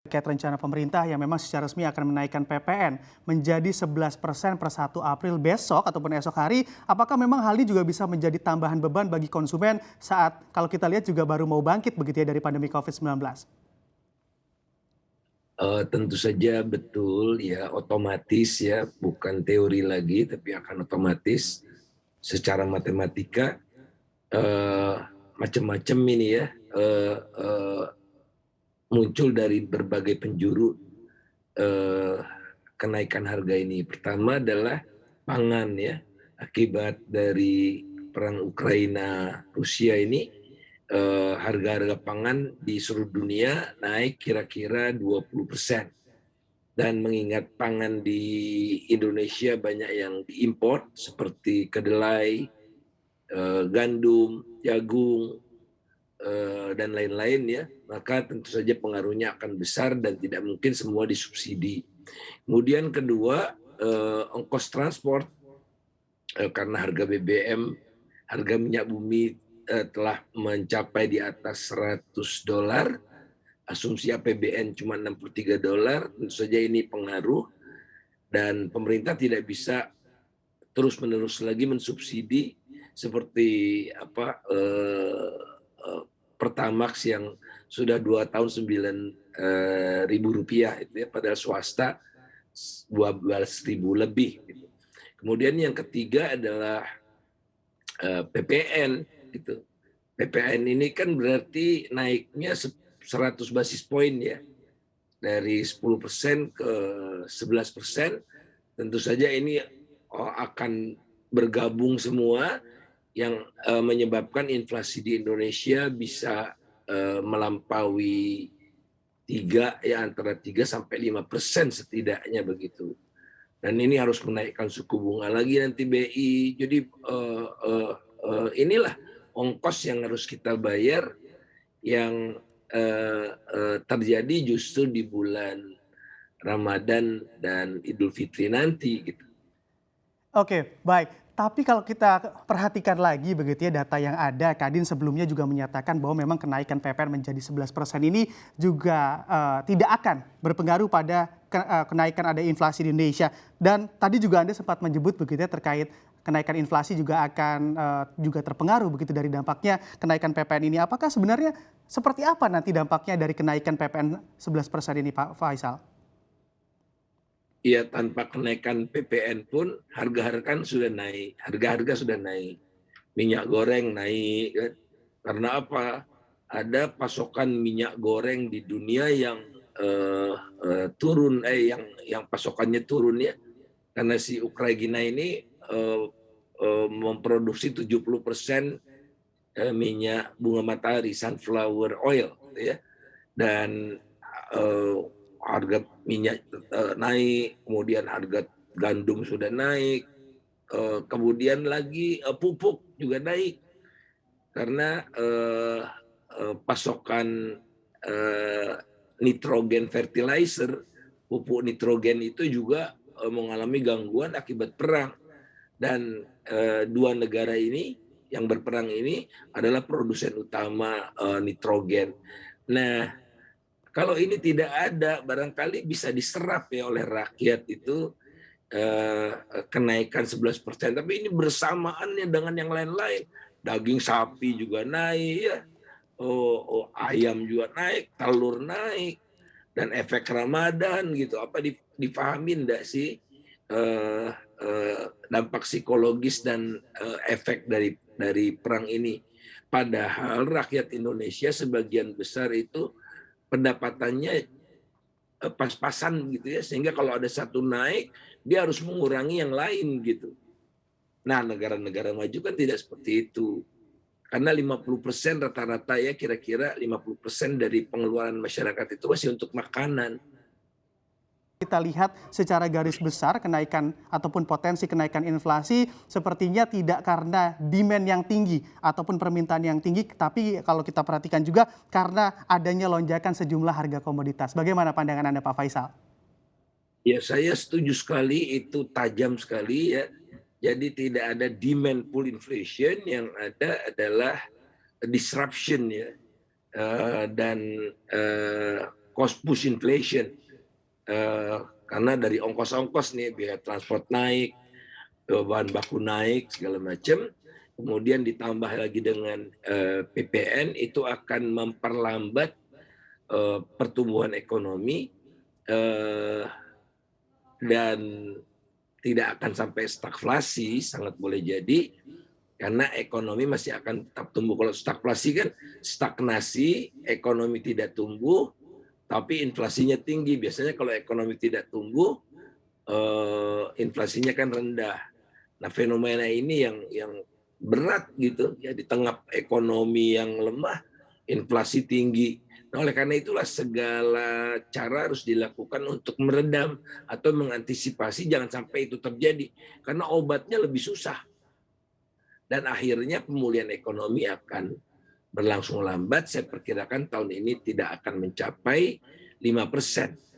terkait rencana pemerintah yang memang secara resmi akan menaikkan PPN menjadi 11% per 1 April besok ataupun esok hari, apakah memang hal ini juga bisa menjadi tambahan beban bagi konsumen saat kalau kita lihat juga baru mau bangkit begitu ya dari pandemi COVID-19? Tentu saja betul ya, otomatis ya, bukan teori lagi tapi akan otomatis secara matematika, eee, macam-macam ini ya, eee eee, muncul dari berbagai penjuru, eee, kenaikan harga ini. Pertama adalah pangan ya, akibat dari perang Ukraina Rusia ini, harga-harga pangan di seluruh dunia naik kira-kira 20%. Dan mengingat pangan di Indonesia banyak yang diimpor seperti kedelai, gandum, jagung, dan lain-lain ya, maka tentu saja pengaruhnya akan besar dan tidak mungkin semua disubsidi. Kemudian kedua, ongkos transport, karena harga BBM, harga minyak bumi, telah mencapai di atas $100, asumsi APBN cuma $63, tentu saja ini pengaruh dan pemerintah tidak bisa terus-menerus lagi mensubsidi seperti apa, Pertamax yang sudah 2 tahun Rp9.000 itu ya, padahal swasta 12.000 lebih gitu. Kemudian yang ketiga adalah PPN gitu. PPN ini kan berarti naiknya 100 basis poin ya, dari 10% ke 11%. Tentu saja ini akan bergabung semua yang menyebabkan inflasi di Indonesia bisa melampaui 3 ya, antara 3 sampai 5% setidaknya begitu. Dan ini harus menaikkan suku bunga lagi nanti BI. Jadi inilah ongkos yang harus kita bayar yang terjadi justru di bulan Ramadan dan Idul Fitri nanti gitu. Oke, baik. Tapi kalau kita perhatikan lagi begitu ya data yang ada, Kadin sebelumnya juga menyatakan bahwa memang kenaikan PPN menjadi 11% ini juga tidak akan berpengaruh pada kenaikan ada inflasi di Indonesia. Dan tadi juga Anda sempat menyebut begitu ya terkait kenaikan inflasi juga akan juga terpengaruh begitu dari dampaknya kenaikan PPN ini. Apakah sebenarnya seperti apa nanti dampaknya dari kenaikan PPN 11% ini, Pak Faisal? Ya, tanpa kenaikan PPN pun harga-harga kan sudah naik, harga-harga sudah naik. Minyak goreng naik kan. Karena apa? Ada pasokan minyak goreng di dunia yang turun, yang pasokannya turun ya. Karena si Ukraina ini memproduksi 70% minyak bunga matahari, sunflower oil gitu ya. Dan eh, harga minyak naik, kemudian harga gandum sudah naik, kemudian lagi pupuk juga naik karena pasokan eh, nitrogen fertilizer, pupuk nitrogen itu juga mengalami gangguan akibat perang dan dua negara ini yang berperang ini adalah produsen utama nitrogen. Nah, kalau ini tidak ada, barangkali bisa diserap ya oleh rakyat itu kenaikan 11%. Tapi ini bersamaannya dengan yang lain-lain. Daging sapi juga naik ya, ayam juga naik, telur naik, dan efek Ramadan gitu. Apa dipahamin enggak sih dampak psikologis dan efek dari perang ini? Padahal rakyat Indonesia sebagian besar itu pendapatannya pas-pasan gitu ya, sehingga kalau ada satu naik, dia harus mengurangi yang lain gitu. Nah, negara-negara maju kan tidak seperti itu. Karena 50% rata-rata ya, kira-kira 50% dari pengeluaran masyarakat itu masih untuk makanan. Kita lihat secara garis besar kenaikan ataupun potensi kenaikan inflasi sepertinya tidak karena demand yang tinggi ataupun permintaan yang tinggi, tapi kalau kita perhatikan juga karena adanya lonjakan sejumlah harga komoditas. Bagaimana pandangan Anda, Pak Faisal? Ya, saya setuju sekali, itu tajam sekali ya. Jadi tidak ada demand pull inflation, yang ada adalah disruption ya. Dan cost push inflation. Karena dari ongkos-ongkos nih, biaya transport naik, bahan baku naik, segala macam, kemudian ditambah lagi dengan PPN, itu akan memperlambat pertumbuhan ekonomi, dan tidak akan sampai stagflasi, sangat boleh jadi, karena ekonomi masih akan tetap tumbuh. Kalau stagflasi kan stagnasi, ekonomi tidak tumbuh, tapi inflasinya tinggi. Biasanya kalau ekonomi tidak tumbuh, inflasinya kan rendah. Nah, fenomena ini yang berat gitu ya, di tengah ekonomi yang lemah, inflasi tinggi. Nah, oleh karena itulah segala cara harus dilakukan untuk meredam atau mengantisipasi jangan sampai itu terjadi, karena obatnya lebih susah. Dan akhirnya pemulihan ekonomi akan berlangsung lambat. Saya perkirakan tahun ini tidak akan mencapai 5%.